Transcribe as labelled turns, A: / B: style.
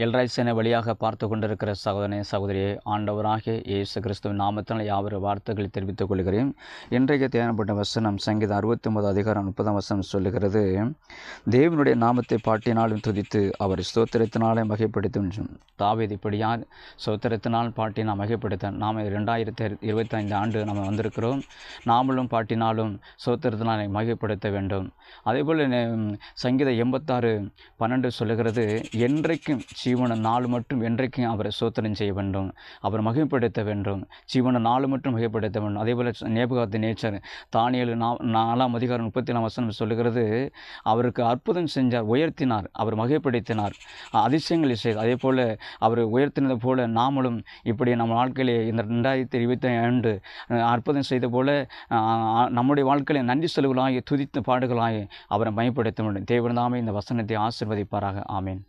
A: எல்ராய் சேனை வழியாக பார்த்து கொண்டிருக்கிற சகோதரனே சகோதரியே, ஆண்டவராகிய இயேசு கிறிஸ்துவின் நாமத்தினால் யாவரு வார்த்தைகளை தெரிவித்துக் கொள்கிறேன். இன்றைக்கு தேவைப்பட்ட வசனம் சங்கீதம் 69 அதிகாரம் 30 வசனம் சொல்லுகிறது, தேவனுடைய நாமத்தை பாட்டினாலும் துதித்து அவர் ஸ்தோத்திரத்தினாலே மகிப்படுத்தும். தாவீது இப்படியார் ஸ்தோத்திரத்தினால் பாட்டினால் மகிப்படுத்த நாம் 2025 ஆண்டு நம்ம வந்திருக்கிறோம். நாமளும் பாட்டினாலும் ஸ்தோத்திரத்தினாலே மகிப்படுத்த வேண்டும். அதேபோல் சங்கீதம் 86:12 சொல்லுகிறது, என்றைக்கும் ஜீவன நாள் மட்டும் என்றைக்கும் அவரை ஸ்தோத்திரம் செய்ய வேண்டும், அவர் மகிமைப்படுத்த வேண்டும், ஜீவன நாள் மட்டும் மகிமைப்படுத்த வேண்டும். அதேபோல் நேபுகாத்நேச்சர் தானியேல் 4 அதிகாரம் 34 வசனம் சொல்லுகிறது, அவருக்கு அற்புதம் செஞ்சார், உயர்த்தினார், அவர் மகிமைப்படுத்தினார், அதிசயங்களை செய்தார். அதே போல் அவர் உயர்த்தினது போல நாமளும் இப்படி நம்ம வாழ்க்கையிலே இந்த 2025 ஆண்டு அற்புதம் செய்த போல நம்முடைய வாழ்க்கையில நன்றி செலுவலாகி துதித்த பாடுகளாகி அவரை மகிமைப்படுத்த வேண்டும். தேவன் தாமே இந்த வசனத்தை ஆசீர்வதிப்பாராக. ஆமேன்.